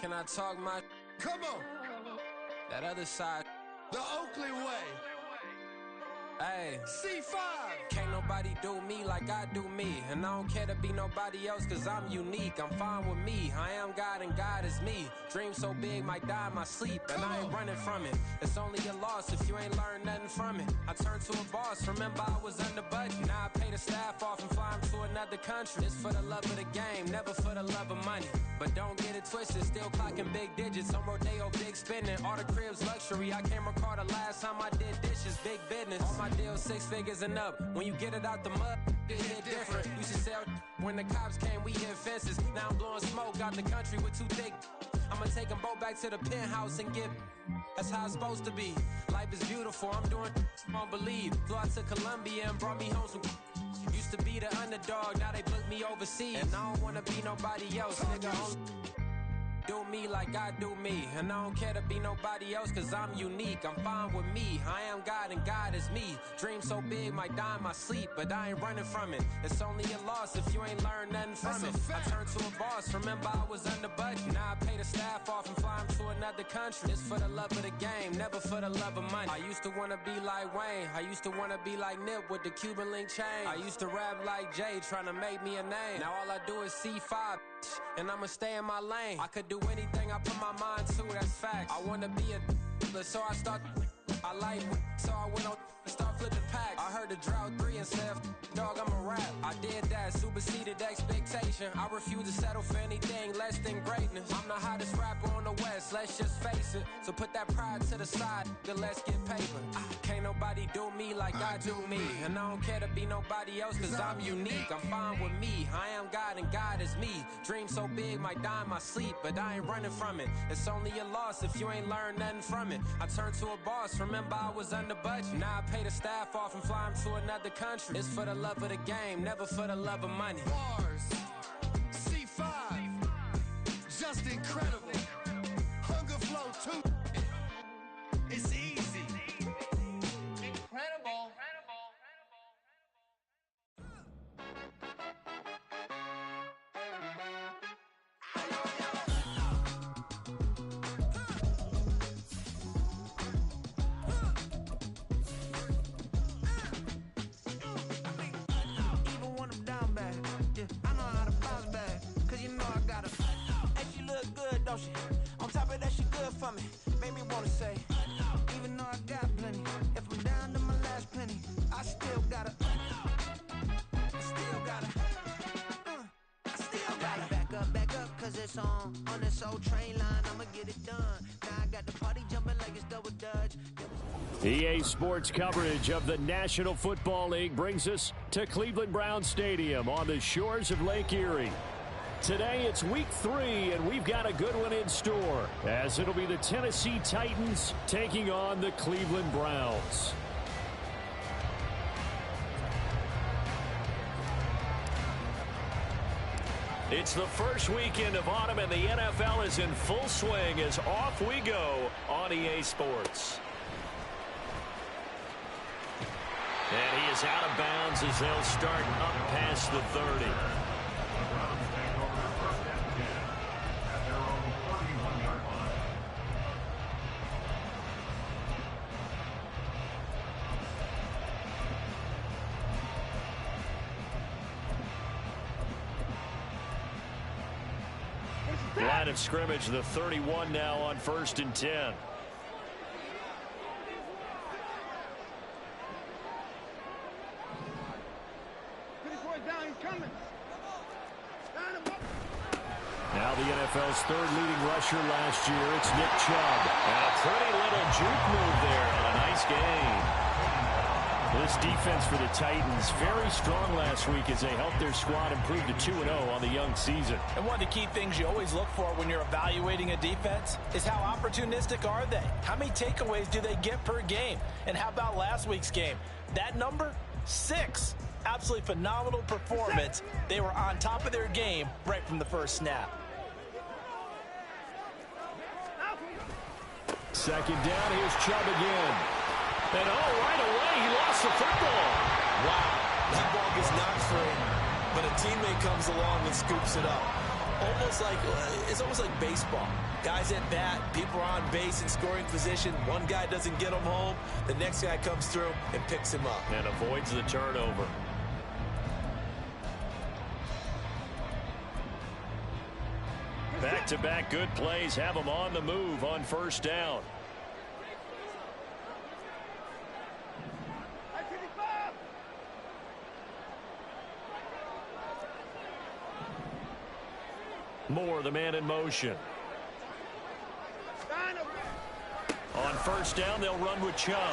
Can I talk my? Come on. That other side. The Oakley way. Hey. C5. Can't nobody do me like I do me. And I don't care to be nobody else cause I'm unique. I'm fine with me. I am God and God is me. Dream so big might die in my sleep. And I ain't running from it. It's only a loss if you ain't learned nothing from it. I turned to a boss. Remember I was under budget. Now I pay the staff off and fly them to another country. It's for the love of the game, never for the love of money. But don't get it twisted, still clocking big digits. On Rodeo, big spending. All the cribs luxury. I can't recall the last time I did dishes. Big business. All my deals 6 figures and up. When you get it out the mud, it hit different. Used to sell when the cops came, we hit fences. Now I'm blowing smoke out the country with 2 thick. I'ma take them both back to the penthouse and get. That's how it's supposed to be. Life is beautiful, I'm doing won't believe. Flew out to Colombia and brought me home some. Used to be the underdog, now they book me overseas. And I don't wanna be nobody else, nigga. Do me like I do me. And I don't care to be nobody else cause I'm unique. I'm fine with me. I am God and God is me. Dream so big might die in my sleep. But I ain't running from it. It's only a loss if you ain't learned nothing from it. I turned to a boss. Remember I was under budget. Now I pay the staff off and fly them to another country. It's for the love of the game, never for the love of money. I used to wanna be like Wayne. I used to wanna be like Nip with the Cuban link chain. I used to rap like Jay trying to make me a name. Now all I do is C5 and I'ma stay in my lane. I could do anything I put my mind to, that's fact. I wanna be a so I start. I like so I went on and start flipping packs. I heard the drought 3 and said, dog, I'm a rap. I did that, superseded expectation. I refuse to settle for anything less than greatness. I'm the hottest rapper on the West, let's just face it. So put that pride to the side, then let's get paper. Can't nobody do me like I do me. And I don't care to be nobody else cause I'm unique. I'm fine with me, I am God and God is me. Dream so big might die in my sleep, but I ain't running from it. It's only a loss if you ain't learned nothing from it. I turned to a boss, remember I was under budget. Now I pay the staff off and fly them to another country. It's for the love of the game, never for the love of money. Bars. C5. Just incredible. Hunger flow too. It's easy. Incredible. On top of that, she good for me. Made me wanna say, even though I got plenty, if I'm down to my last penny, I still gotta back up, cause it's on this old train line, I'ma get it done. Now I got the party jumping like it's double dutch. EA Sports coverage of the National Football League brings us to Cleveland Browns Stadium on the shores of Lake Erie. Today it's week 3, and we've got a good one in store, as it'll be the Tennessee Titans taking on the Cleveland Browns. It's the first weekend of autumn, and the NFL is in full swing as off we go on EA Sports. And he is out of bounds as they'll start up past the 30. Line of scrimmage, the 31 now on 1st and 10. Now the NFL's 3rd leading rusher last year, it's Nick Chubb. And a pretty little juke move there on a nice gain. This defense for the Titans, very strong last week as they helped their squad improve to 2-0 on the young season. And one of the key things you always look for when you're evaluating a defense is how opportunistic are they? How many takeaways do they get per game? And how about last week's game? That number, 6. Absolutely phenomenal performance. They were on top of their game right from the first snap. 2nd down, here's Chubb again. And right away, he lost the football. Wow, that ball gets knocked free, but a teammate comes along and scoops it up. It's almost like baseball. Guys at bat, people are on base in scoring position. One guy doesn't get him home. The next guy comes through and picks him up. And avoids the turnover. Back-to-back good plays have them on the move on first down. Moore, the man in motion. On first down, they'll run with Chubb. Well,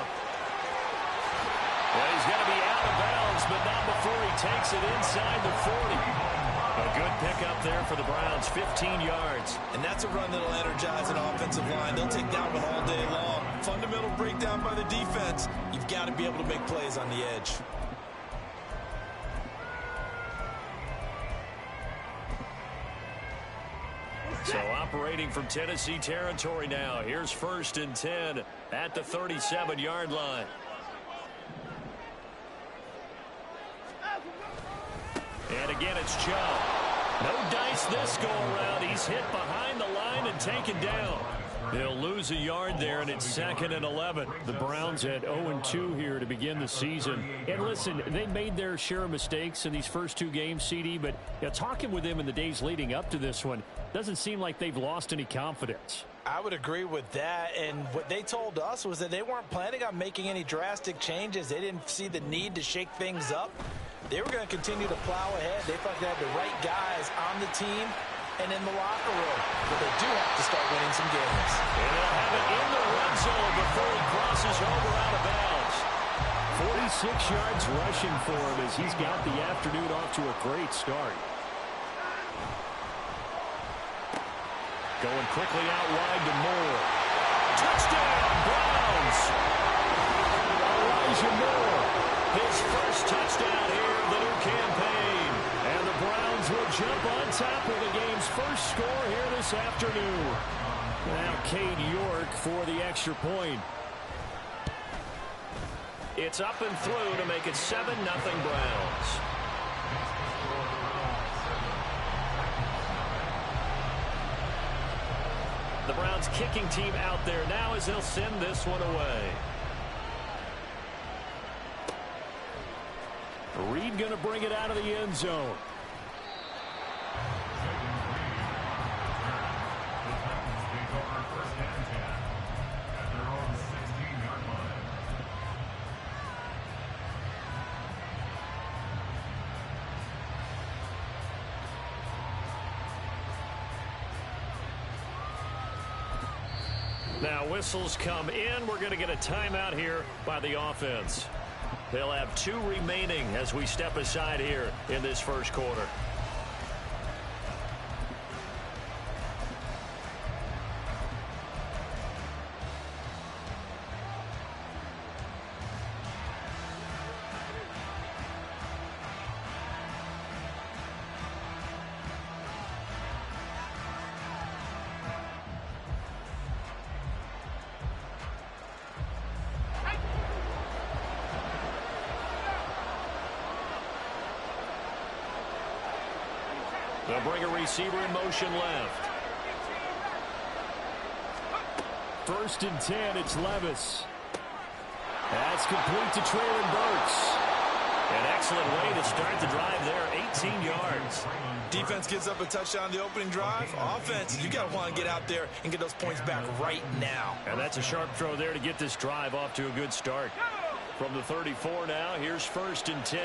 he's going to be out of bounds, but not before he takes it inside the 40. A good pickup there for the Browns, 15 yards. And that's a run that'll energize an offensive line. They'll take that one all day long. Fundamental breakdown by the defense. You've got to be able to make plays on the edge. So operating from Tennessee territory now. Here's 1st and 10 at the 37-yard line. And again, it's Chubb. No dice this go-around. He's hit behind the line and taken down. They'll lose a yard there, and it's 2nd and 11. The Browns at 0-2 here to begin the season. And listen, they made their share of mistakes in these first 2 games, CD, but talking with them in the days leading up to this one, doesn't seem like they've lost any confidence. I would agree with that, and what they told us was that they weren't planning on making any drastic changes. They didn't see the need to shake things up. They were going to continue to plow ahead. They thought they had the right guys on the team and in the locker room. But they do have to start winning some games. And they'll have it in the red zone before he crosses over out of bounds. 46 yards rushing for him as he's got the afternoon off to a great start. Going quickly out wide to Moore. Touchdown, Browns! Elijah Moore, his first touchdown here of the new campaign. And the Browns will jump on top of the game's first score here this afternoon. Now Cade York for the extra point. It's up and through to make it 7-0 Browns. The Browns kicking team out there now as they'll send this one away. Reed going to bring it out of the end zone. Now whistles come in. We're going to get a timeout here by the offense. They'll have 2 remaining as we step aside here in this first quarter. They'll bring a receiver in motion left. 1st and 10, it's Levis. That's complete to Traylon Burks. An excellent way to start the drive there, 18 yards. Defense gives up a touchdown the opening drive. Offense, you got to want to get out there and get those points back right now. And that's a sharp throw there to get this drive off to a good start. From the 34 now, here's 1st and 10.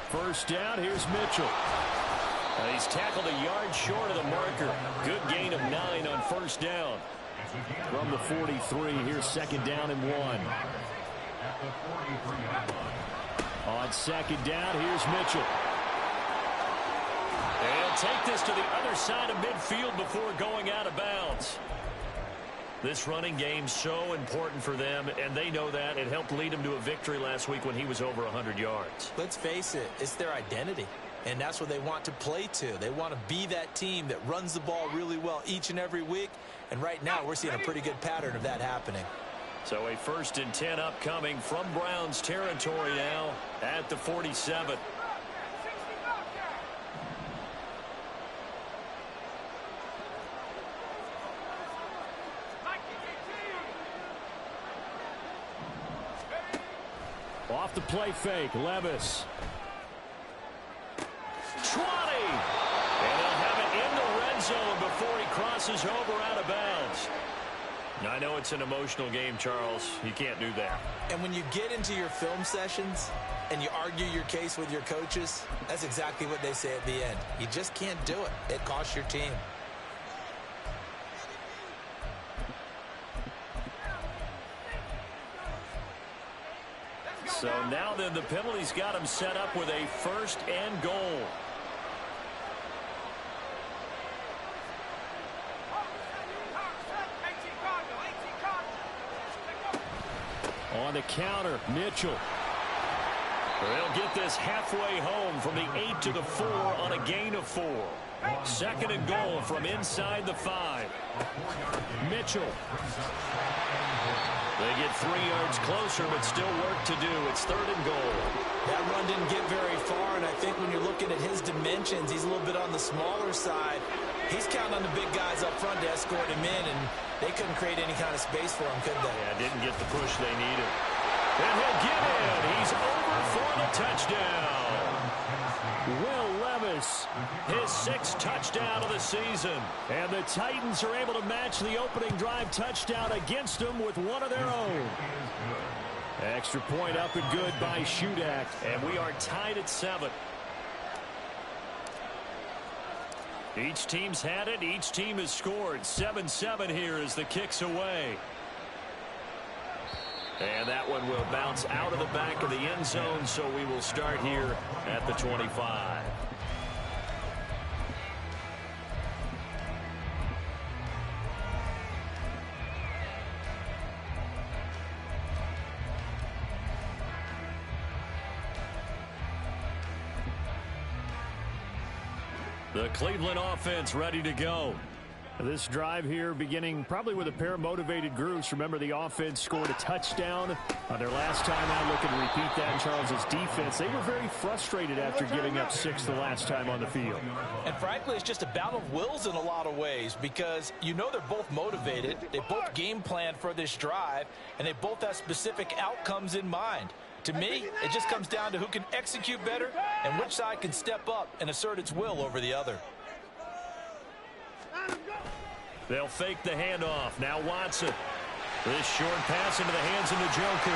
First down, here's Mitchell. He's tackled a yard short of the marker. Good gain of 9 on first down. From the 43, here's 2nd down and 1. On 2nd down, here's Mitchell. And take this to the other side of midfield before going out of bounds. This running game's so important for them, and they know that. It helped lead them to a victory last week when he was over 100 yards. Let's face it, it's their identity, and that's what they want to play to. They want to be that team that runs the ball really well each and every week, and right now we're seeing a pretty good pattern of that happening. So a 1st and 10 upcoming from Browns territory now at the 47. Off the play fake, Levis. 20. And they'll have it in the red zone before he crosses over out of bounds. I know it's an emotional game, Charles. You can't do that. And when you get into your film sessions and you argue your case with your coaches, that's exactly what they say at the end. You just can't do it. It costs your team. So now then the penalty's got him set up with a 1st and goal. On the counter, Mitchell. They'll get this halfway home from the 8 to the 4 on a gain of 4. 2nd and goal from inside the 5. Mitchell. They get 3 yards closer, but still work to do. It's 3rd and goal. That run didn't get very far, and I think when you're looking at his dimensions, he's a little bit on the smaller side. He's counting on the big guys up front to escort him in, and they couldn't create any kind of space for him, could they? Yeah, didn't get the push they needed. And he'll get in. He's over for the touchdown. Will Levis, his 6th touchdown of the season. And the Titans are able to match the opening drive touchdown against them with one of their own. Extra point up and good by Shudak. And we are tied at 7. Each team's had it. Each team has scored. 7-7 here as the kick's away. And that one will bounce out of the back of the end zone, so we will start here at the 25. The Cleveland offense ready to go. This drive here beginning probably with a pair of motivated groups. Remember, the offense scored a touchdown on their last time out. Looking to repeat that in Charles's defense. They were very frustrated after giving up 6 the last time on the field. And frankly, it's just a battle of wills in a lot of ways because you know they're both motivated. They both game plan for this drive, and they both have specific outcomes in mind. To me, it just comes down to who can execute better and which side can step up and assert its will over the other. They'll fake the handoff. Now Watson. This short pass into the hands of Njoku.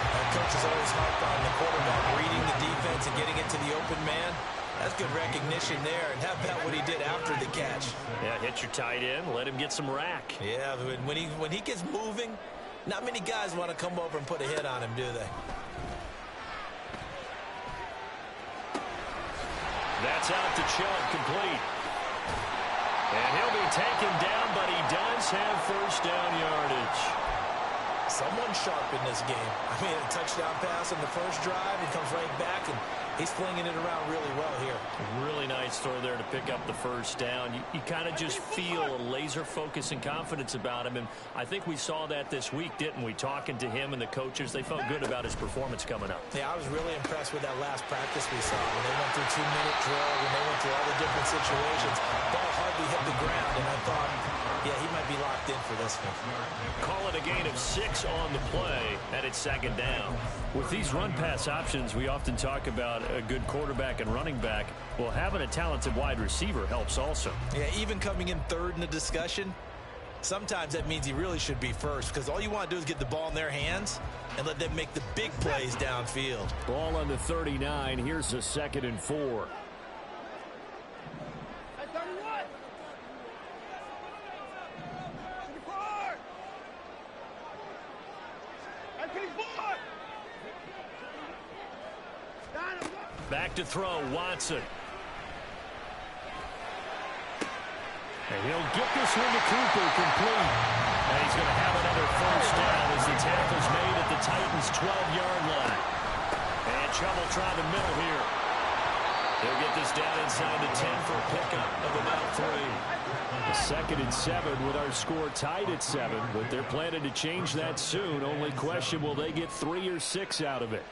And coach is always harped on the quarterback reading the defense and getting it to the open man. That's good recognition there. And how about what he did after the catch? Yeah, hit your tight end. Let him get some rack. Yeah, when he gets moving, not many guys want to come over and put a hit on him, do they? That's out to Chubb, complete. And he'll be taken down, but he does have 1st down yardage. Someone sharp in this game. I mean, a touchdown pass on the first drive. He comes right back, and he's flinging it around really well here. Really nice throw there to pick up the 1st down. You kind of just feel a laser focus and confidence about him, and I think we saw that this week, didn't we? Talking to him and the coaches, they felt good about his performance coming up. Yeah, I was really impressed with that last practice we saw. When they went through 2-minute drill, when they went through all the different situations, ball hardly hit the ground, and I thought, yeah, he might be locked in for this one. Call it a gain of 6 on the play, and it's 2nd down. With these run-pass options, we often talk about a good quarterback and running back. Well, having a talented wide receiver helps also. Yeah, even coming in 3rd in the discussion, sometimes that means he really should be 1st because all you want to do is get the ball in their hands and let them make the big plays downfield. Ball on the 39. Here's a 2nd and 4. Back to throw, Watson. And he'll get this one to Cooper, complete. And he's going to have another 1st down as the tackle's made at the Titans' 12-yard line. And Chubb will try the middle here. He'll get this down inside the 10 for a pickup of about 3. A 2nd and 7 with our score tied at 7, but they're planning to change that soon. Only question, will they get 3 or 6 out of it?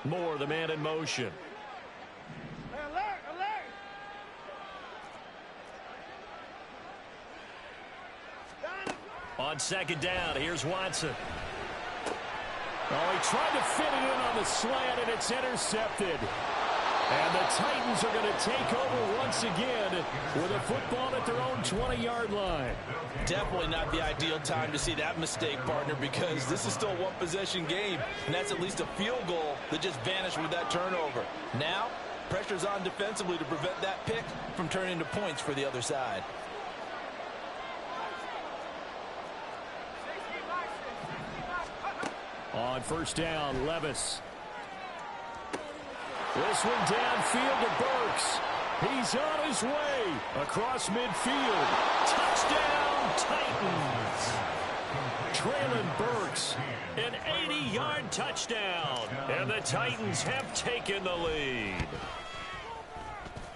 Moore, the man in motion. On second down, here's Watson. Oh, he tried to fit it in on the slant, and it's intercepted. And the Titans are going to take over once again with a football at their own 20-yard line. Definitely not the ideal time to see that mistake, partner, because this is still a one-possession game, and that's at least a field goal that just vanished with that turnover. Now, pressure's on defensively to prevent that pick from turning into points for the other side. On first down, Levis. This one downfield to Burks. He's on his way across midfield. Touchdown, Titans. Traylon Burks, an 80-yard touchdown. And the Titans have taken the lead.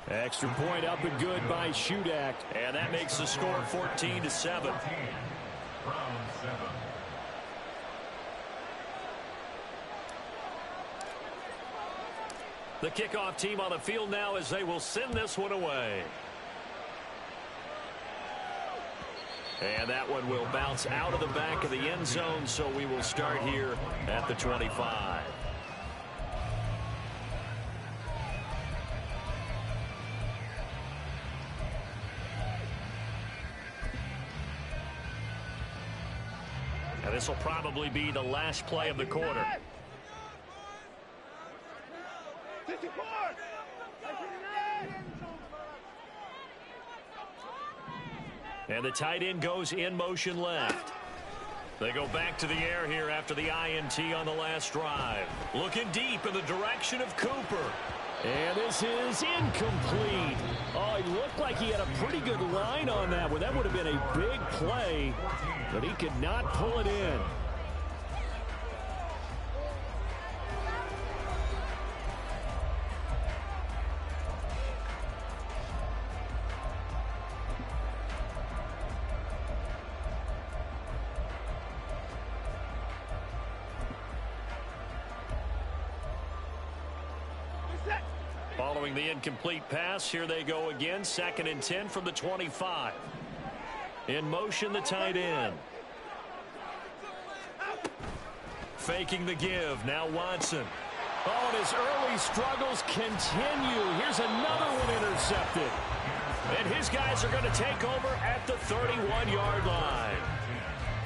Extra point up and good by Shudak. And that makes the score 14-7. The kickoff team on the field now as they will send this one away. And that one will bounce out of the back of the end zone, so we will start here at the 25. And this will probably be the last play of the quarter. And the tight end goes in motion left. They go back to the air here after the INT on the last drive. Looking deep in the direction of Cooper. And this is incomplete. Oh, he looked like he had a pretty good line on that one. That would have been a big play, but he could not pull it in. Following the incomplete pass, here they go again. 2nd and 10 from the 25. In motion, the tight end. Faking the give. Now Watson. Oh, and his early struggles continue. Here's another one intercepted. And his guys are going to take over at the 31-yard line.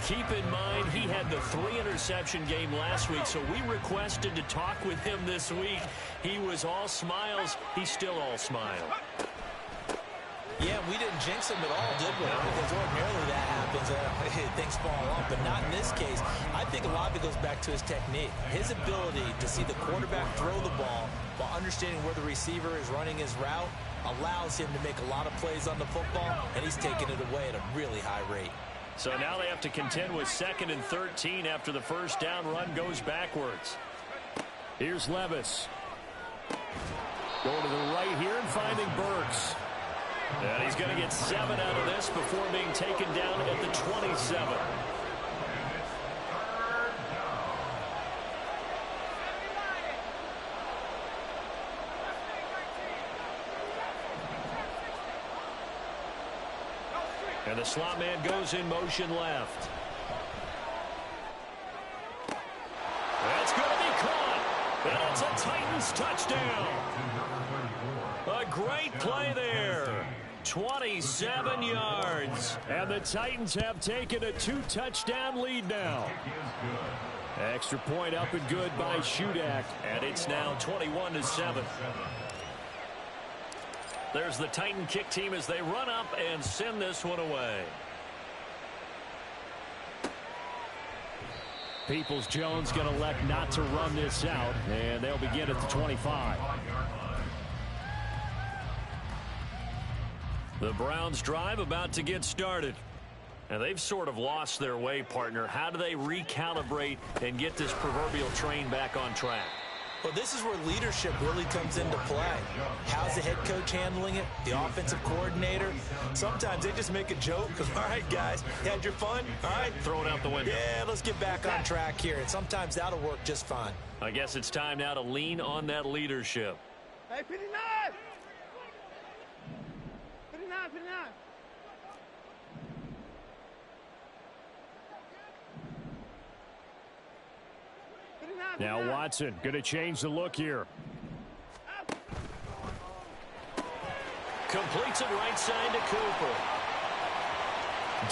Keep in mind, he had the 3-interception game last week, so we requested to talk with him this week. He was all smiles. He's still all smile. Yeah, we didn't jinx him at all, did we? Because ordinarily that happens. Things fall off, but not in this case. I think a lot of it goes back to his technique. His ability to see the quarterback throw the ball while understanding where the receiver is running his route allows him to make a lot of plays on the football, and he's taking it away at a really high rate. So now they have to contend with 2nd and 13 after the first down run goes backwards. Here's Levis. Going to the right here and finding Burks. And he's going to get 7 out of this before being taken down at the 27. And the slot man goes in motion left. That's going to be caught. And it's a Titans touchdown. A great play there. 27 yards. And the Titans have taken a 2-touchdown lead now. Extra point up and good by Shudak. And it's now 21-7. There's the Titan kick team as they run up and send this one away. Peoples-Jones going to elect not to run this out, and they'll begin at the 25. The Browns drive about to get started. And they've sort of lost their way, partner. How do they recalibrate and get this proverbial train back on track? Well, this is where leadership really comes into play. How's the head coach handling it? The offensive coordinator? Sometimes they just make a joke. All right, guys, you had your fun? All right. Throw it out the window. Yeah, let's get back on track here. And sometimes that'll work just fine. I guess it's time now to lean on that leadership. Hey, 59! 59, 59. Now Watson going to change the look here. Completes it right side to Cooper.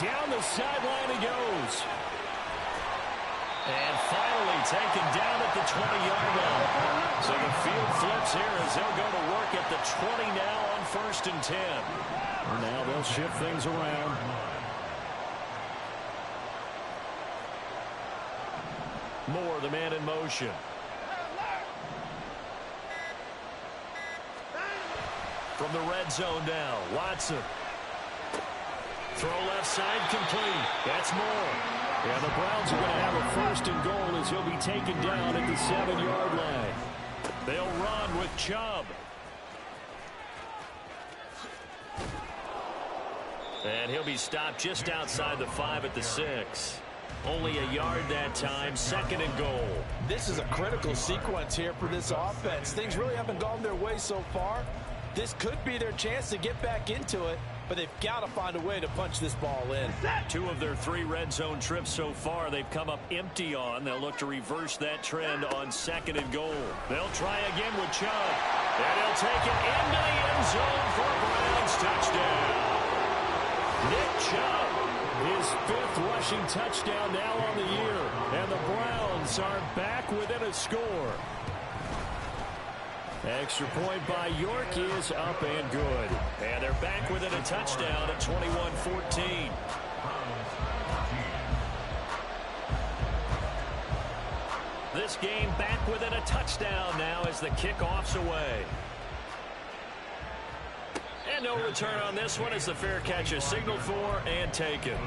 Down the sideline he goes. And finally taken down at the 20-yard line. So the field flips here as they'll go to work at the 20 now on 1st and 10. Now they'll shift things around. Moore, the man in motion. From the red zone now, Watson. Throw left side complete. That's Moore. Yeah, the Browns are going to have a 1st and goal as he'll be taken down at the 7-yard line. They'll run with Chubb. And he'll be stopped just outside the 5 at the 6. Only a yard that time, 2nd and goal. This is a critical sequence here for this offense. Things really haven't gone their way so far. This could be their chance to get back into it, but they've got to find a way to punch this ball in. 2 of their 3 red zone trips so far they've come up empty on. They'll look to reverse that trend on 2nd and goal. They'll try again with Chubb. And he'll take it into the end zone for a Browns touchdown. Nick Chubb, his 5th rushing touchdown now on the year. And the Browns are back within a score. Extra point by York is up and good. And they're back within a touchdown at 21-14. This game back within a touchdown now as the kickoff's away. And no return on this one as the fair catch is signaled for and taken.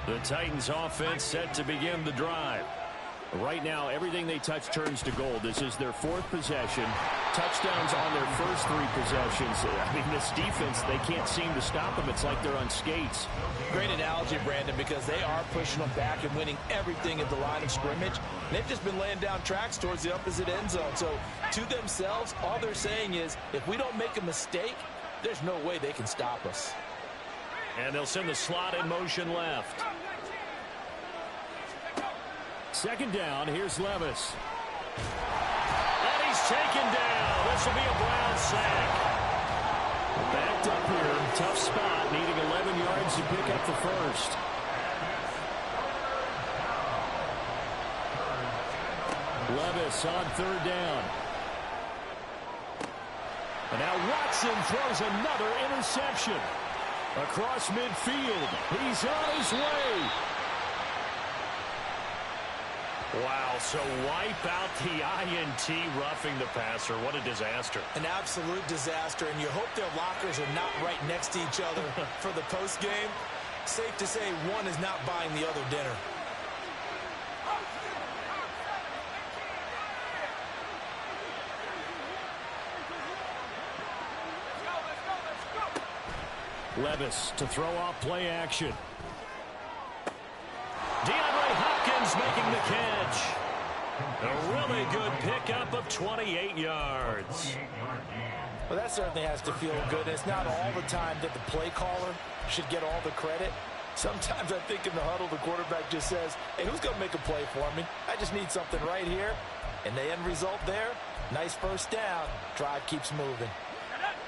The Titans offense set to begin the drive. Right now, everything they touch turns to gold. This is their 4th possession. Touchdowns on their first 3 possessions. I mean, this defense, they can't seem to stop them. It's like they're on skates. Great analogy, Brandon, because they are pushing them back and winning everything at the line of scrimmage. They've just been laying down tracks towards the opposite end zone. So, to themselves, all they're saying is, if we don't make a mistake, there's no way they can stop us. And they'll send the slot in motion left. 2nd down, here's Levis. And he's taken down. This will be a Brown sack. Backed up here, tough spot, needing 11 yards to pick up the 1st. Levis on 3rd down. And now Watson throws another interception. Across midfield, he's on his way. Wow, so wipe out the INT, roughing the passer. What a disaster. An absolute disaster, and you hope their lockers are not right next to each other for the postgame. Safe to say one is not buying the other dinner. Levis to throw off play action. DeAndre Hopkins making the catch. A really good pickup of 28 yards. Well, that certainly has to feel good. It's not all the time that the play caller should get all the credit. Sometimes I think in the huddle, the quarterback just says, hey, who's going to make a play for me? I just need something right here. And the end result there, nice 1st down. Drive keeps moving.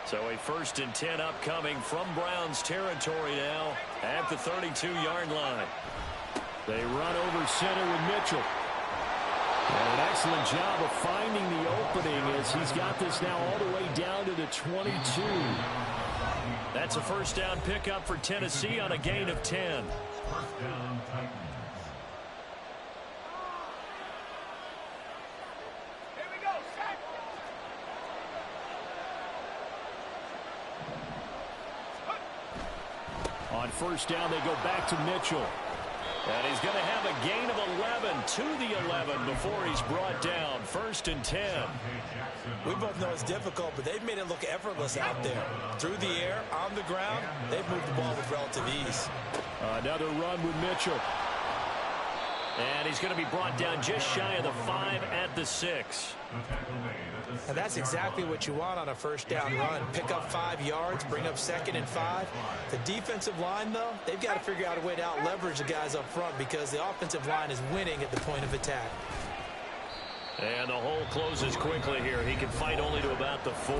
So a 1st and 10 upcoming from Browns territory now at the 32-yard line. They run over center with Mitchell. And an excellent job of finding the opening as he's got this now all the way down to the 22. That's a 1st down pickup for Tennessee on a gain of 10. On 1st down, they go back to Mitchell. And he's going to have a gain of 11 to the 11 before he's brought down. 1st and 10. We both know it's difficult, but they've made it look effortless out there. Through the air, on the ground, they've moved the ball with relative ease. Another run with Mitchell. And he's going to be brought down just shy of the 5 at the 6. And that's exactly what you want on a first down run. Pick up 5 yards, bring up 2nd and 5. The defensive line, though, they've got to figure out a way to out-leverage the guys up front because the offensive line is winning at the point of attack. And the hole closes quickly here. He can fight only to about the 4.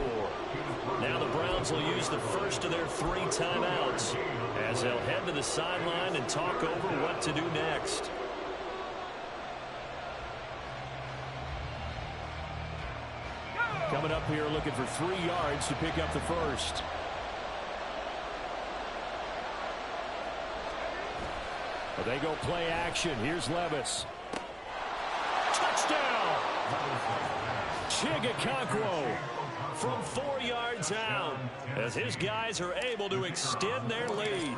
Now the Browns will use the first of their 3 timeouts as they'll head to the sideline and talk over what to do next. Coming up here looking for 3 yards to pick up the first. But they go play action. Here's Levis. Touchdown! Chigakonkwo from 4 yards out as his guys are able to extend their lead.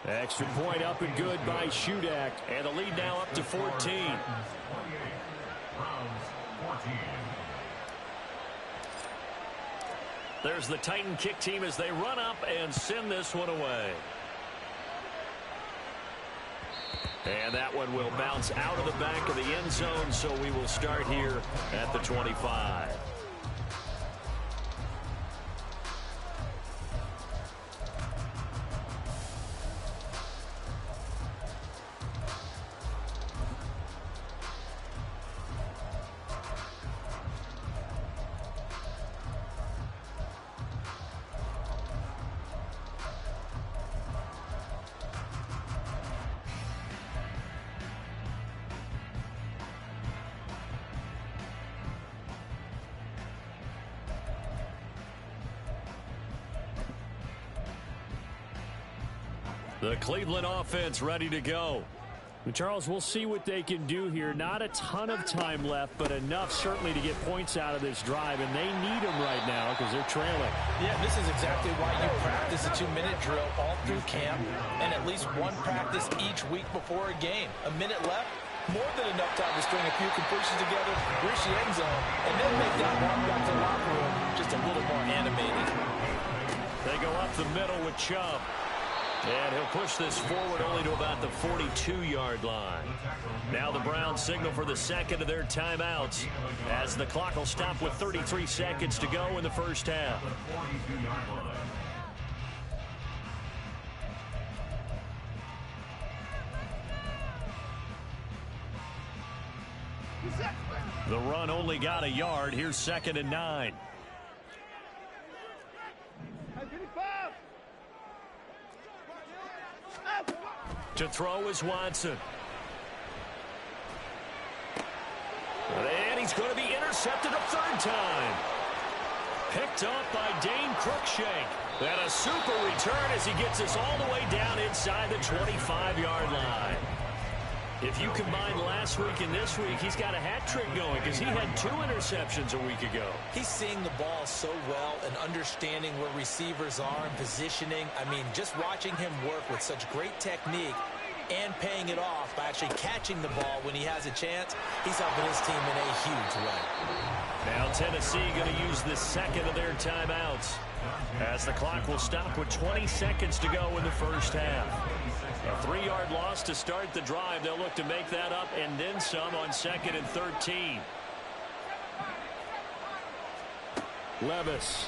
Extra point up and good by Shudak. And the lead now up to 14. There's the Titan kick team as they run up and send this one away. And that one will bounce out of the back of the end zone, so we will start here at the 25. The Cleveland offense ready to go. Charles, we'll see what they can do here. Not a ton of time left, but enough certainly to get points out of this drive, and they need them right now because they're trailing. Yeah, this is exactly why you practice a 2-minute drill all through camp and at least one practice each week before a game. A minute left, more than enough time to string a few completions together, reach the end zone, and then make that walk back to the locker room just a little more animated. They go up the middle with Chubb. And he'll push this forward only to about the 42-yard line. Now the Browns signal for the second of their timeouts as the clock will stop with 33 seconds to go in the first half. The run only got a yard. Here's 2nd and 9. To throw is Watson. And he's going to be intercepted a 3rd time. Picked up by Dane Cruikshank. And a super return as he gets us all the way down inside the 25-yard line. If you combine last week and this week, he's got a hat trick going because he had 2 interceptions a week ago. He's seeing the ball so well and understanding where receivers are and positioning. I mean, just watching him work with such great technique and paying it off by actually catching the ball when he has a chance, he's helping his team in a huge way. Now Tennessee going to use the second of their timeouts as the clock will stop with 20 seconds to go in the first half. A 3-yard loss to start the drive. They'll look to make that up and then some on 2nd and 13. Levis.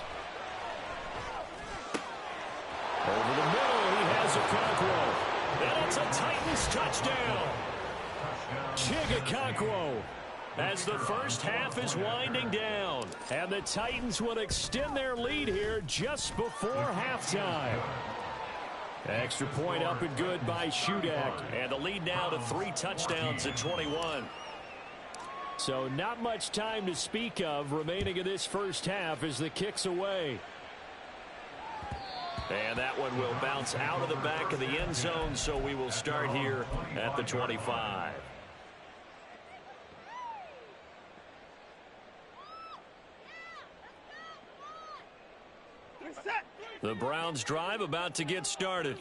Over the middle, he has Okonkwo. And it's a Titans touchdown. Chigakonkwo as the first half is winding down. And the Titans will extend their lead here just before halftime. Extra point up and good by Shudak. And the lead now to 3 touchdowns at 21. So not much time to speak of remaining in this first half as the kick's away. And that one will bounce out of the back of the end zone, so we will start here at the 25. The Browns drive about to get started.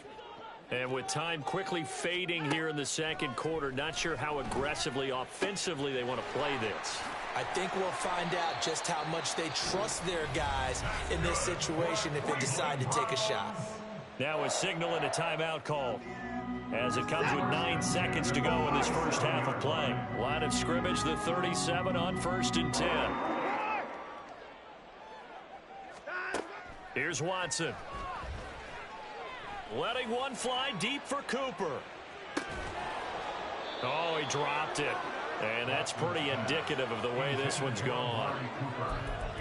And with time quickly fading here in the second quarter, not sure how aggressively, offensively they want to play this. I think we'll find out just how much they trust their guys in this situation if they decide to take a shot. Now a signal and a timeout call. as it comes with 9 seconds to go in this first half of play. Line of scrimmage, the 37 on 1st and 10. Here's Watson. Letting one fly deep for Cooper. Oh, he dropped it. And that's pretty indicative of the way this one's gone.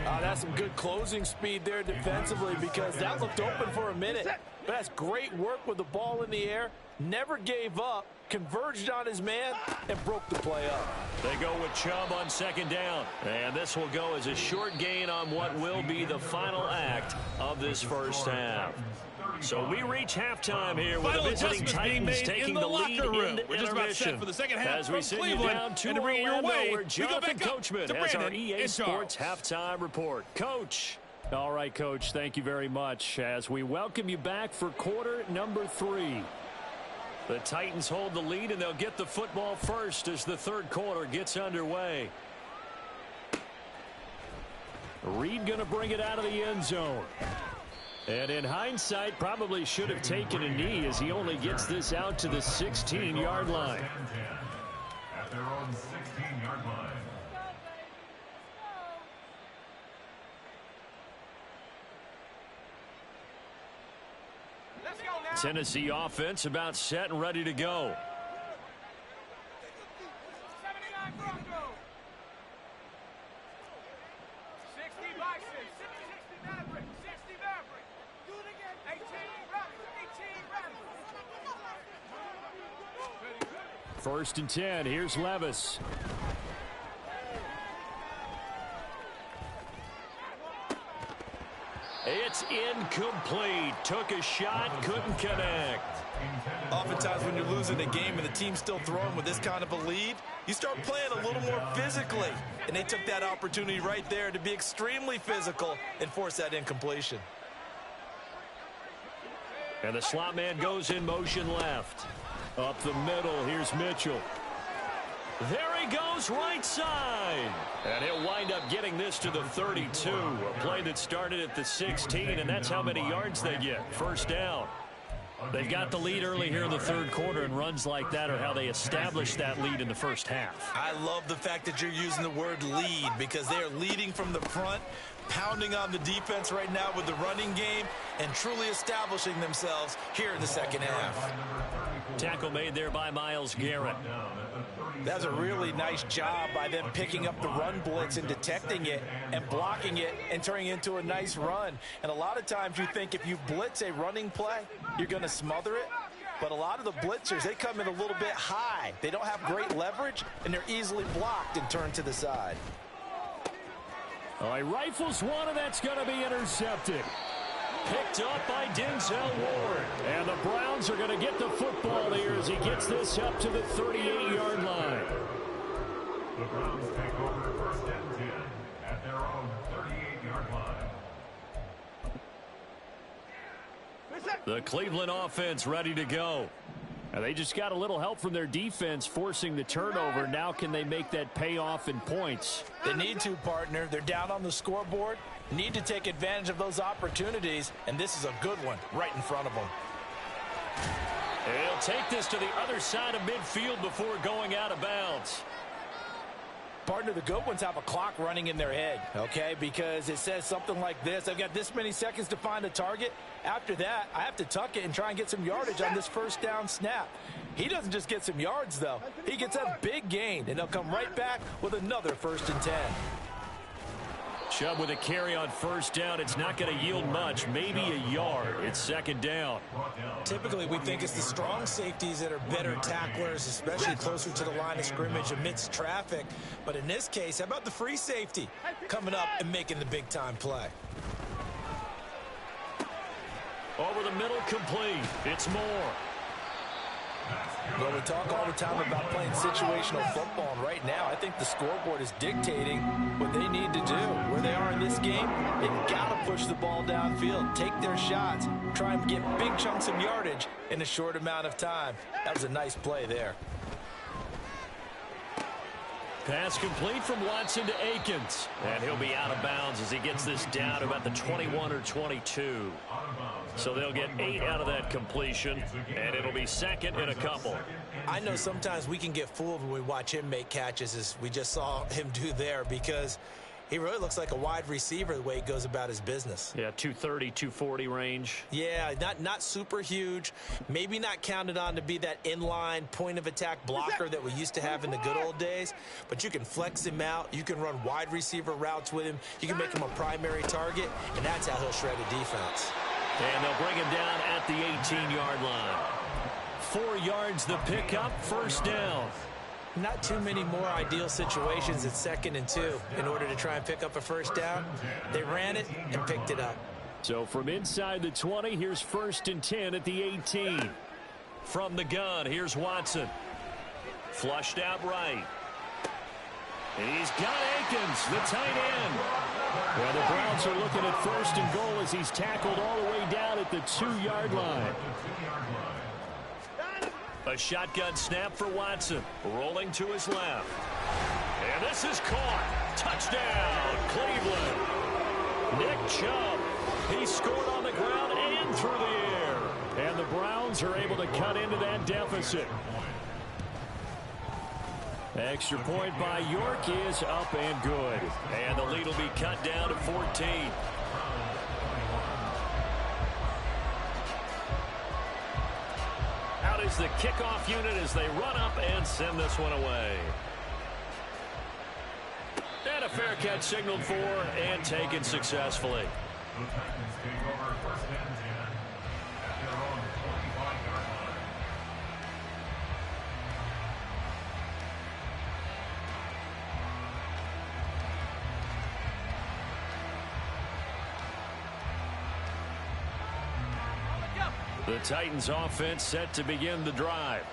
That's some good closing speed there defensively, because that looked open for a minute. But that's great work with the ball in the air. Never gave up, converged on his man, and broke the play up. They go with Chubb on 2nd down. And this will go as a short gain on what will be the final act of this first half. So we reach halftime here with the visiting Titans taking the lead in intermission. For the second half as we send you down to Orlando, where Jonathan Coachman has our EA Sports halftime report. Coach. All right, Coach, thank you very much as we welcome you back for quarter number 3. The Titans hold the lead, and they'll get the football first as the third quarter gets underway. Reed going to bring it out of the end zone. And in hindsight, probably should have taken a knee as he only gets this out to the 16-yard line. At their own 16-yard line. Tennessee offense about set and ready to go. First and 10. Here's Levis. It's incomplete. Took a shot, couldn't connect. Oftentimes when you're losing a game and the team's still throwing with this kind of a lead, you start playing a little more physically. And they took that opportunity right there to be extremely physical and force that incompletion. And the slot man goes in motion left. Up the middle, here's Mitchell. There he goes, right side. And he'll wind up getting this to the 32. A play that started at the 16, and that's how many yards they get. First down. They've got the lead early here in the third quarter, and runs like that are how they establish that lead in the first half. I love the fact that you're using the word lead, because they are leading from the front, pounding on the defense right now with the running game, and truly establishing themselves here in the second half. Tackle made there by Myles Garrett. That's a really nice job by them picking up the run blitz and detecting it and blocking it and turning it into a nice run. And a lot of times you think if you blitz a running play, you're going to smother it. But a lot of the blitzers, they come in a little bit high. They don't have great leverage, and they're easily blocked and turned to the side. All right, rifles one, and that's going to be intercepted. Picked up by Denzel Ward. And the Browns are going to get the football here as he gets this up to the 38-yard line. The Browns take over 1st and 10 at their own 38-yard line. The Cleveland offense ready to go. And they just got a little help from their defense forcing the turnover. Now can they make that pay off in points? They need to, partner. They're down on the scoreboard. Need to take advantage of those opportunities, and this is a good one right in front of them. He'll take this to the other side of midfield before going out of bounds. Partner, the good ones have a clock running in their head, okay, because it says something like this. I've got this many seconds to find a target. After that, I have to tuck it and try and get some yardage on this first down snap. He doesn't just get some yards, though. He gets a big gain, and they'll come right back with another 1st and 10. Chubb with a carry on first down. It's not going to yield much, maybe a yard. It's 2nd down. Typically, we think it's the strong safeties that are better tacklers, especially closer to the line of scrimmage amidst traffic. But in this case, how about the free safety coming up and making the big-time play? Over the middle, complete. It's Moore. Well, we talk all the time about playing situational football, and right now I think the scoreboard is dictating what they need to do. Where they are in this game, they've got to push the ball downfield, take their shots, try and get big chunks of yardage in a short amount of time. That was a nice play there. Pass complete from Watson to Akins. And he'll be out of bounds as he gets this down to about the 21 or 22. Out of bounds So they'll get 8 out of that completion, and it'll be second and a couple. I know sometimes we can get fooled when we watch him make catches, as we just saw him do there, because he really looks like a wide receiver the way he goes about his business. Yeah, 230, 240 range. Yeah, not super huge. Maybe not counted on to be that inline point-of-attack blocker that we used to have in the good old days. But you can flex him out. You can run wide receiver routes with him. You can make him a primary target, and that's how he'll shred a defense. And they'll bring him down at the 18-yard line. 4 yards the pickup, first down. Not too many more ideal situations at 2nd and 2 in order to try and pick up a first down. They ran it and picked it up. So from inside the 20, here's 1st and 10 at the 18. From the gun, here's Watson. Flushed out right. And he's got Akins, the tight end. Well, the Browns are looking at 1st and goal as he's tackled all the way down at the 2-yard line. A shotgun snap for Watson, rolling to his left. And this is caught. Touchdown, Cleveland. Nick Chubb, he scored on the ground and through the air. And the Browns are able to cut into that deficit. Extra point by York is up and good. And the lead will be cut down to 14. Out is the kickoff unit as they run up and send this one away. And a fair catch signaled for and taken successfully. The Titans take over 1st and 10 at their own 25-yard line. The Titans offense set to begin the drive.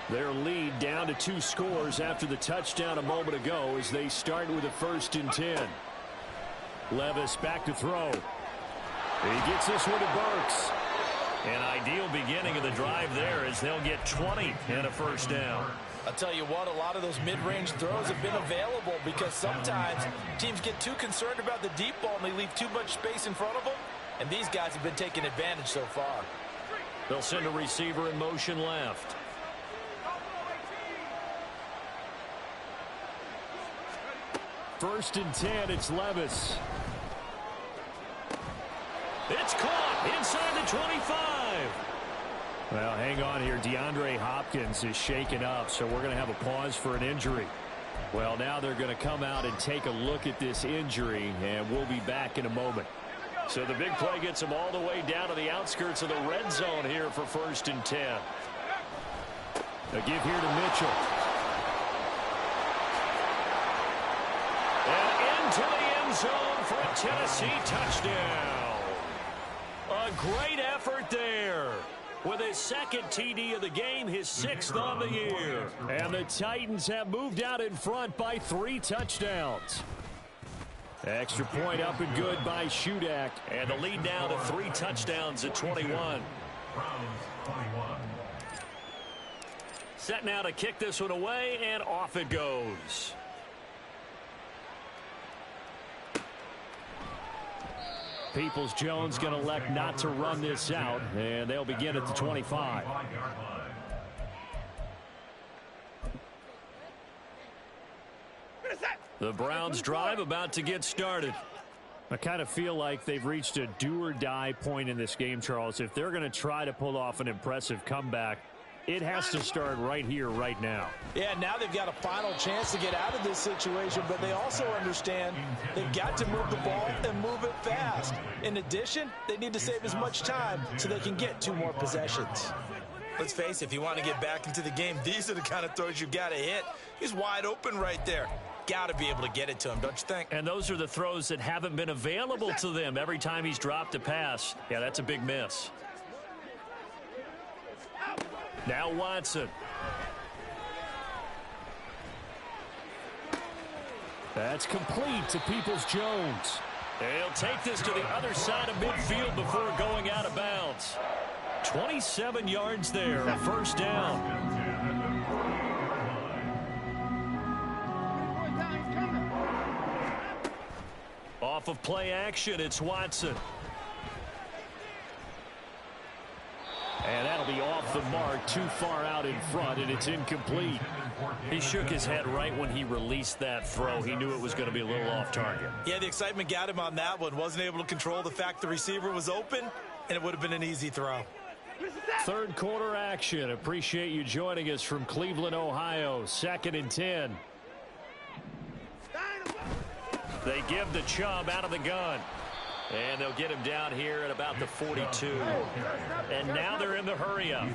Their lead down to 2 scores after the touchdown a moment ago as they start with a 1st and 10. Levis back to throw. He gets this one to Burks. An ideal beginning of the drive there as they'll get 20 and a first down. I'll tell you what, a lot of those mid-range throws have been available because sometimes teams get too concerned about the deep ball and they leave too much space in front of them. And these guys have been taking advantage so far. They'll send a receiver in motion left. First and 10, it's Levis. It's caught inside the 25. Well, hang on here. DeAndre Hopkins is shaken up, so we're going to have a pause for an injury. Well, now they're going to come out and take a look at this injury, and we'll be back in a moment. So the big play gets him all the way down to the outskirts of the red zone here for 1st and 10. A give here to Mitchell. And into the end zone for a Tennessee touchdown. A great effort there. With his 2nd TD of the game, his 6th on the year. And the Titans have moved out in front by 3 touchdowns. Extra point up and good by Shudak. And the lead now to 3 touchdowns at 21. Set now to kick this one away, and off it goes. Peoples-Jones going to elect not to run this out, and they'll begin at the 25. The Browns drive about to get started. I kind of feel like they've reached a do-or-die point in this game, Charles. If they're going to try to pull off an impressive comeback, it has to start right here, right now. Yeah, now they've got a final chance to get out of this situation, but they also understand they've got to move the ball and move it fast. In addition, they need to save as much time so they can get 2 more possessions. Let's face it, if you want to get back into the game, these are the kind of throws you've got to hit. He's wide open right there. Got to be able to get it to him, don't you think? And those are the throws that haven't been available to them every time he's dropped a pass. Yeah, that's a big miss. Now Watson. That's complete to Peoples-Jones. They'll take this to the other side of midfield before going out of bounds. 27 yards there, a first down. Off of play action, it's Watson. And that'll be off the mark, too far out in front, and it's incomplete. He shook his head right when he released that throw. He knew it was going to be a little off target. Yeah, the excitement got him on that one. Wasn't able to control the fact the receiver was open, and it would have been an easy throw. Third quarter action. Appreciate you joining us from Cleveland, Ohio. 2nd and 10. They give the Chubb out of the gun. And they'll get him down here at about the 42. And now they're in the hurry up.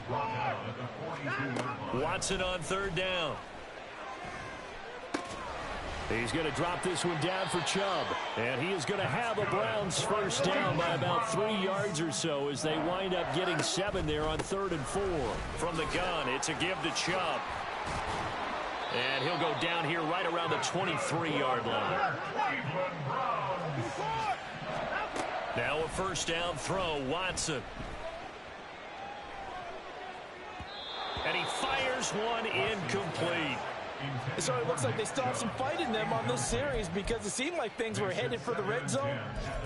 Watson on 3rd down. He's going to drop this one down for Chubb. And he is going to have a Browns first down by about 3 yards or so as they wind up getting 7 there on 3rd and 4. From the gun, it's a give to Chubb. And he'll go down here right around the 23-yard line. Now a first down throw, Watson. And he fires one incomplete. So it looks like they still have some fight in them on this series because it seemed like things were headed for the red zone.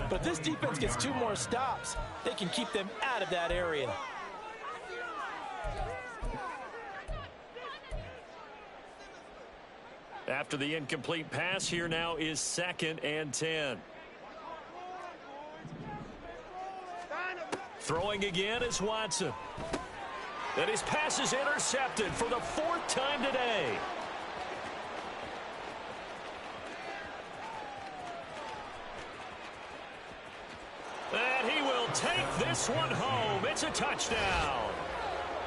But if this defense gets 2 more stops, they can keep them out of that area. After the incomplete pass, here now is 2nd and 10. Throwing again is Watson. And his pass is intercepted for the 4th time today. And he will take this one home. It's a touchdown.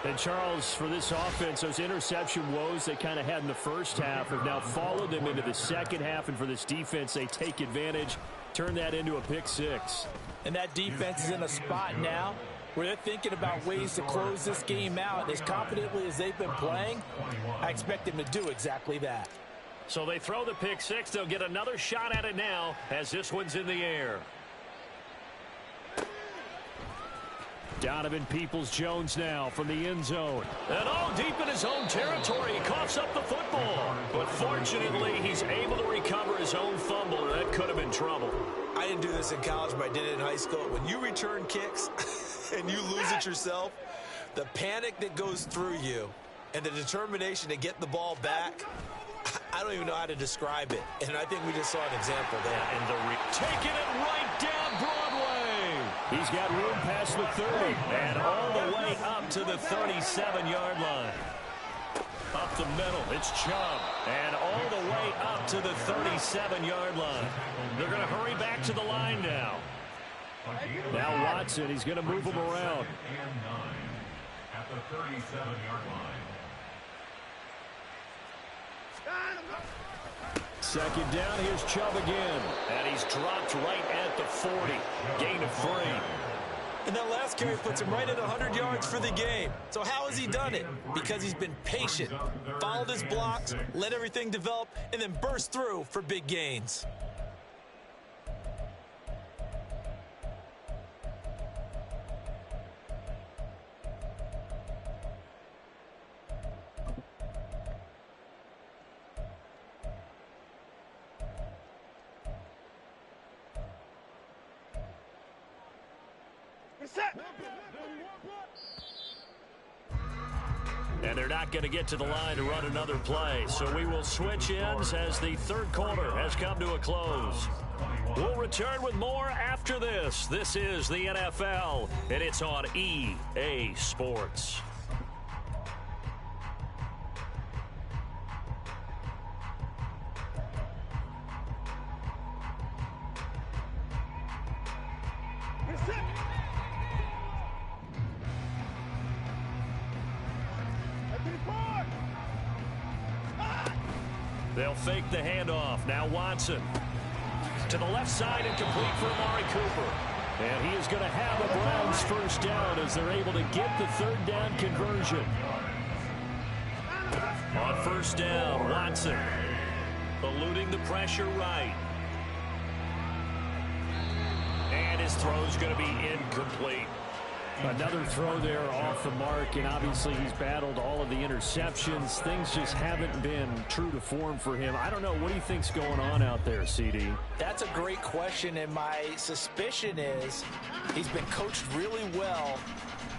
And Charles, for this offense, those interception woes they kind of had in the first half have now followed them into the second half. And for this defense, they take advantage, turn that into a pick 6. And that defense is in a spot now where they're thinking about ways to close this game out. As confidently as they've been playing, I expect them to do exactly that. So they throw the pick 6. They'll get another shot at it now as this one's in the air. Donovan Peoples-Jones now from the end zone. And all deep in his own territory, he coughs up the football. But fortunately, he's able to recover his own fumble, or that could have been trouble. I didn't do this in college, but I did it in high school. When you return kicks and you lose it yourself, the panic that goes through you and the determination to get the ball back, I don't even know how to describe it. And I think we just saw an example there. And taking it right down Broadway. He's got room past the 30 and all the way up to the 37-yard line. Up the middle, it's Chubb. And all the way up to the 37-yard line. They're going to hurry back to the line now. Now Watson, he's going to move him around. At the 37-yard line. Second down, here's Chubb again. And he's dropped right at the 40. Gain of 3. And that last carry puts him right at 100 yards for the game. So how has he done it? Because he's been patient, followed his blocks, let everything develop, and then burst through for big gains. And they're not going to get to the line to run another play. So we will switch ends as the third quarter has come to a close. We'll return with more after this. This is the NFL, and it's on EA Sports. They'll fake the handoff. Now Watson. To the left side and complete for Amari Cooper. And he is going to have a Browns first down as they're able to get the third down conversion. On first down, Watson. Eluding the pressure right. And his throw's going to be incomplete. Another throw there off the mark, and obviously he's battled all of the interceptions. Things just haven't been true to form for him. I don't know. What do you think's going on out there, CD? That's a great question, and my suspicion is he's been coached really well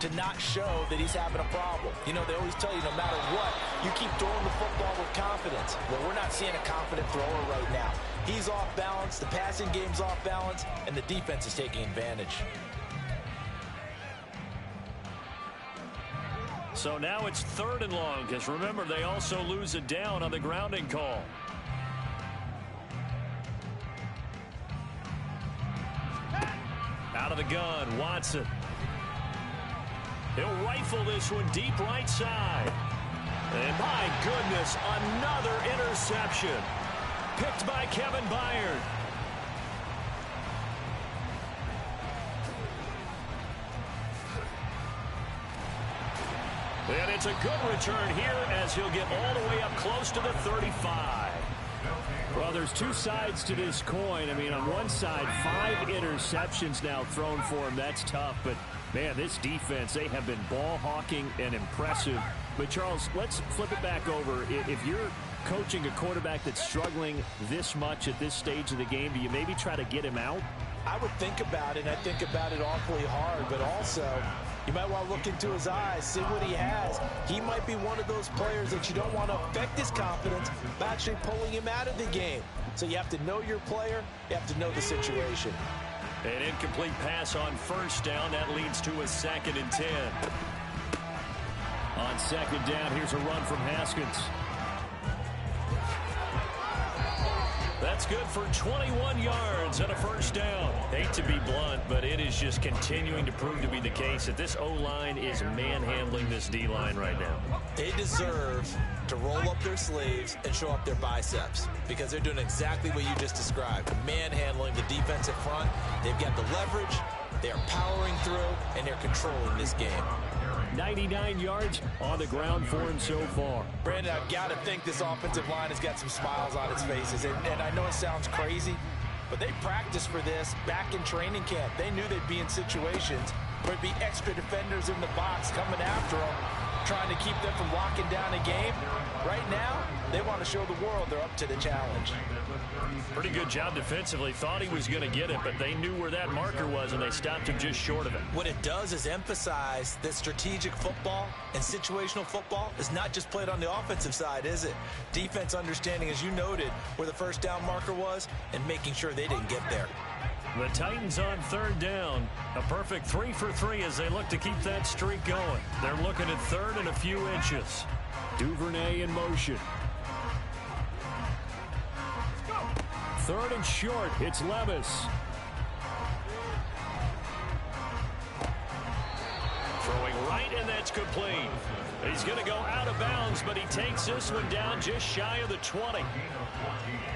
to not show that he's having a problem. You know, they always tell you no matter what, you keep throwing the football with confidence. Well, we're not seeing a confident thrower right now. He's off balance, the passing game's off balance, and the defense is taking advantage. So now it's 3rd and long, because remember, they also lose it down on the grounding call. Out of the gun, Watson. He'll rifle this one deep right side. And my goodness, another interception. Picked by Kevin Byard. And it's a good return here as he'll get all the way up close to the 35. Well, there's two sides to this coin. I mean, on one side, 5 interceptions now thrown for him. That's tough. But, man, this defense, they have been ball hawking and impressive. But, Charles, let's flip it back over. If you're coaching a quarterback that's struggling this much at this stage of the game, do you maybe try to get him out? I would think about it, and I think about it awfully hard. But also, you might want to look into his eyes, see what he has. He might be one of those players that you don't want to affect his confidence by actually pulling him out of the game. So you have to know your player. You have to know the situation. An incomplete pass on 1st down. That leads to a 2nd and 10. On 2nd down, here's a run from Haskins. That's good for 21 yards and a 1st down. Hate to be blunt, but it is just continuing to prove to be the case that this O-line is manhandling this D-line right now. They deserve to roll up their sleeves and show up their biceps because they're doing exactly what you just described, manhandling the defensive front. They've got the leverage, they're powering through, and they're controlling this game. 99 yards on the ground for him so far. Brandon, I've got to think this offensive line has got some smiles on its faces. And I know it sounds crazy, but they practiced for this back in training camp. They knew they'd be in situations where there'd be extra defenders in the box coming after them, trying to keep them from locking down a game. Right now, they want to show the world they're up to the challenge. Pretty good job defensively. Thought he was going to get it, but they knew where that marker was, and they stopped him just short of it. What it does is emphasize that strategic football and situational football is not just played on the offensive side, is it? Defense understanding, as you noted, where the 1st down marker was and making sure they didn't get there. The Titans on 3rd down. A perfect 3 for 3 as they look to keep that streak going. They're looking at 3rd and a few inches. Duvernay in motion. 3rd and short. It's Levis. Throwing right, and that's complete. He's going to go out of bounds, but he takes this one down just shy of the 20.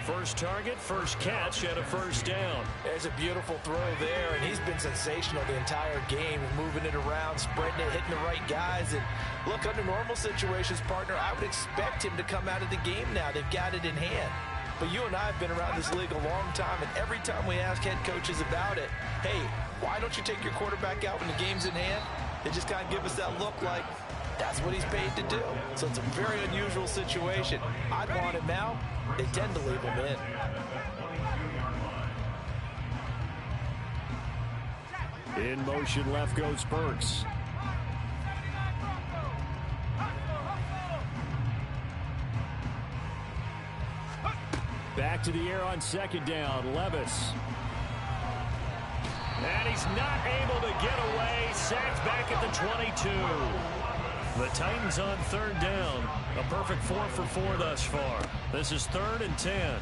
First target, first catch, and a 1st down. There's a beautiful throw there, and he's been sensational the entire game, moving it around, spreading it, hitting the right guys. And look, under normal situations, partner, I would expect him to come out of the game now. They've got it in hand. But you and I have been around this league a long time, and every time we ask head coaches about it, hey, why don't you take your quarterback out when the game's in hand? They just kind of give us that look like that's what he's paid to do. So it's a very unusual situation. I'd want him out. They tend to leave him in. In motion, left goes Burks. Back to the air on 2nd down, Levis. And he's not able to get away. Sacked back at the 22. The Titans on 3rd down. A perfect 4 for 4 thus far. This is 3rd and 10.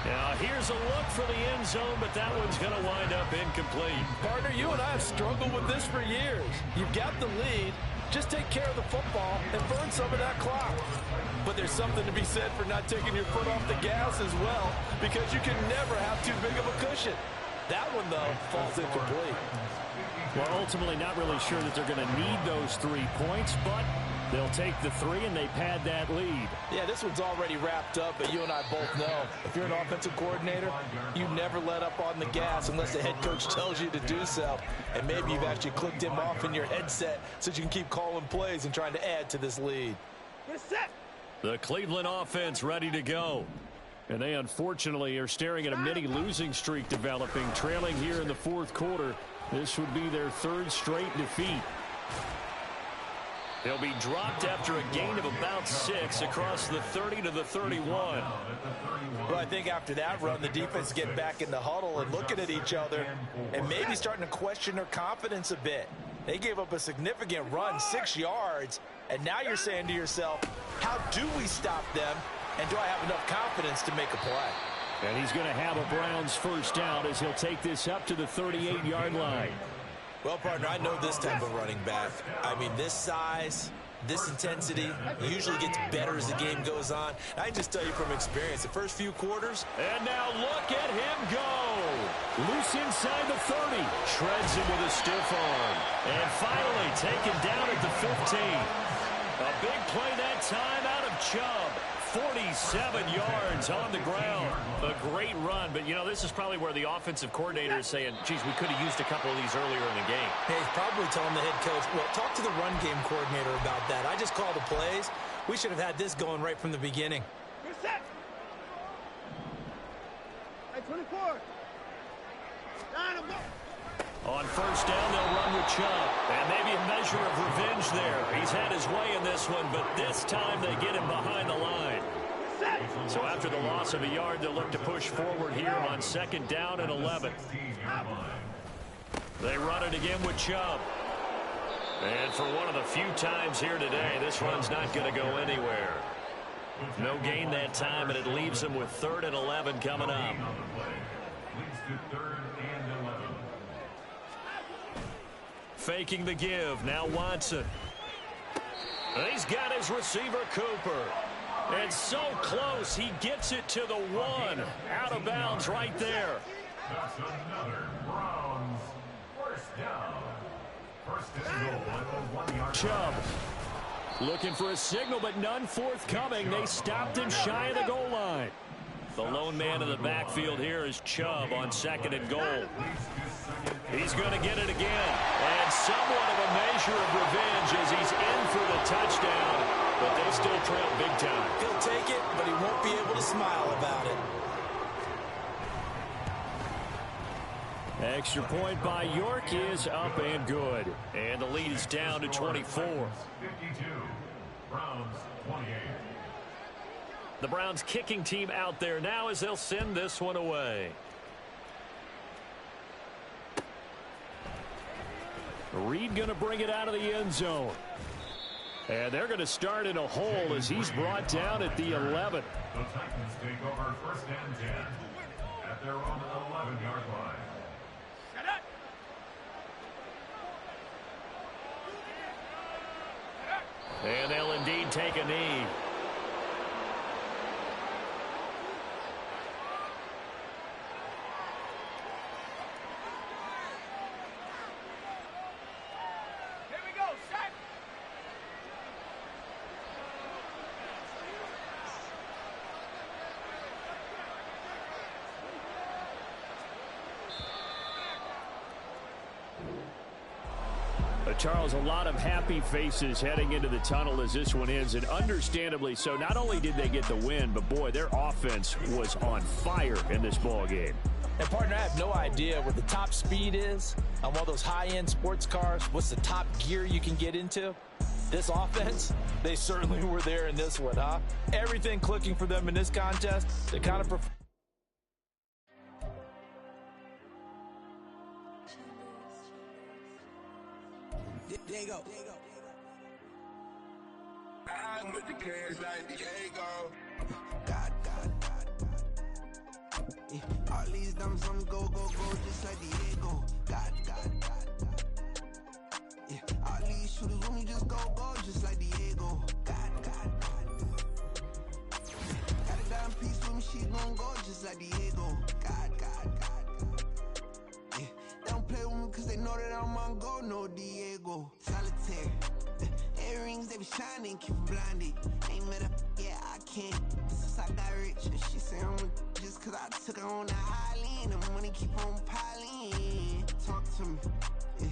Now here's a look for the end zone, but that one's going to wind up incomplete. Partner, you and I have struggled with this for years. You've got the lead. Just take care of the football and burn some of that clock. But there's something to be said for not taking your foot off the gas as well, because you can never have too big of a cushion. That one, though, falls incomplete. Well, ultimately not really sure that they're going to need those 3 points, but they'll take the 3 and they pad that lead. Yeah, this one's already wrapped up, but you and I both know if you're an offensive coordinator, you never let up on the gas unless the head coach tells you to do so. And maybe you've actually clicked him off in your headset so you can keep calling plays and trying to add to this lead. The Cleveland offense ready to go. And they unfortunately are staring at a mini losing streak developing, trailing here in the 4th quarter This would be their third straight defeat. They'll be dropped after a gain of about 6 across the 30 to the 31. Well, I think after that run, the defense get back in the huddle and looking at each other and maybe starting to question their confidence a bit. They gave up a significant run, 6 yards, and now you're saying to yourself, how do we stop them, and do I have enough confidence to make a play? And he's going to have a Browns first down as he'll take this up to the 38-yard line. Well, partner, I know this type of running back. I mean, this size, this intensity usually gets better as the game goes on. I can just tell you from experience, the first few quarters. And now look at him go. Loose inside the 30. Shreds him with a stiff arm. And finally taken down at the 15. A big play that time out of Chubb. 47 yards on the ground. A great run, but, you know, this is probably where the offensive coordinator is saying, geez, we could have used a couple of these earlier in the game. Hey, he's probably telling the head coach, well, talk to the run game coordinator about that. I just called the plays. We should have had this going right from the beginning. You're set. Hey, 24. Line him up. On first down, they'll run with Chubb. And maybe a measure of revenge there. He's had his way in this one, but this time they get him behind the line. So after the loss of a yard, they'll look to push forward here on second down and 11. They run it again with Chubb. And for one of the few times here today, this run's not going to go anywhere. No gain that time, and it leaves them with 3rd and 11 coming up. Faking the give. Now Watson. He's got his receiver, Cooper. And so close, he gets it to the 1. Out of bounds right there. That's another Browns first down. First and goal at the 1 yard. Chubb looking for a signal, but none forthcoming. They stopped him shy of the goal line. The lone man in the backfield here is Chubb on 2nd and goal. He's going to get it again. And somewhat of a measure of revenge as he's in for the touchdown. But they still trail big time. He'll take it, but he won't be able to smile about it. Extra point by York is up and good. And the lead is down to 24. 52. Browns 28. The Browns kicking team out there now as they'll send this one away. Reed going to bring it out of the end zone. And they're going to start in a hole as he's brought down at the 11. The Titans take over first and 10 at their own 11-yard line. And they'll indeed take a knee. Charles, a lot of happy faces heading into the tunnel as this one ends, and understandably so. Not only did they get the win, but boy, their offense was on fire in this ball game. And partner, I have no idea what the top speed is on one of those high-end sports cars. What's the top gear you can get into? This offense, they certainly were there in this one, huh? Everything clicking for them in this contest, they kind of prefer. Diego. I'm with the kids like Diego. God. Yeah, all these dumb some go, just like Diego. God. Yeah, all these shooters when we just go, just like Diego. God. Got a dime piece with me, she gon' go just like Diego. God. Yeah, they don't play with me cause they know that I'm on go, no Diego. Solitaire. Earrings, they be shining, keep blinded. Ain't met up, yeah, I can't. Since I got rich, she say I'm just cause I took her on the island. The money keep on piling. Talk to me, yeah.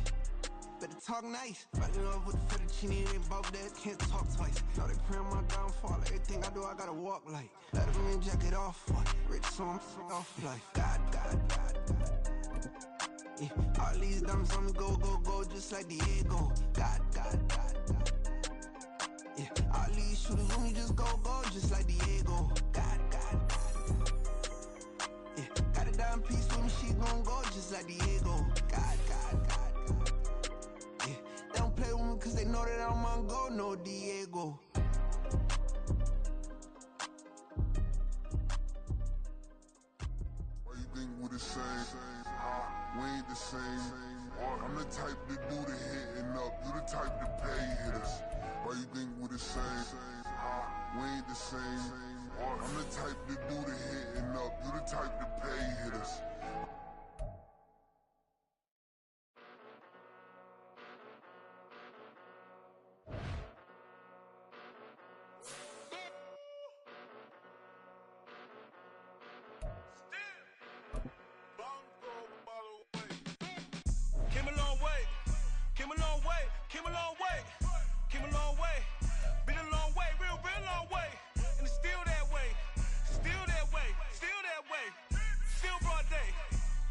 Better talk nice. Fucking up with the fettuccine, they both dead, can't talk twice. Know they pray on my downfall, everything I do, I gotta walk like. Let a man jacket off, rich, so I'm off life. God. Yeah, all these dumps on me go, go, go, just like Diego. God, God, God, God. Yeah, all these shooters on me just go, go, just like Diego. God, God, God. Yeah, got a dime piece with me, she gon' go, just like Diego. God, God, God, God. Yeah, they don't play with me cause they know that I'm on go, no Diego. Why you think we the same? We ain't the same. I'm the type to do the hitting up. You the type to pay hitters. Why you think we the same? We ain't the same. I'm the type to do the hitting up. You the type to pay hitters. Came a long way, came a long way, came a long way, came a long way.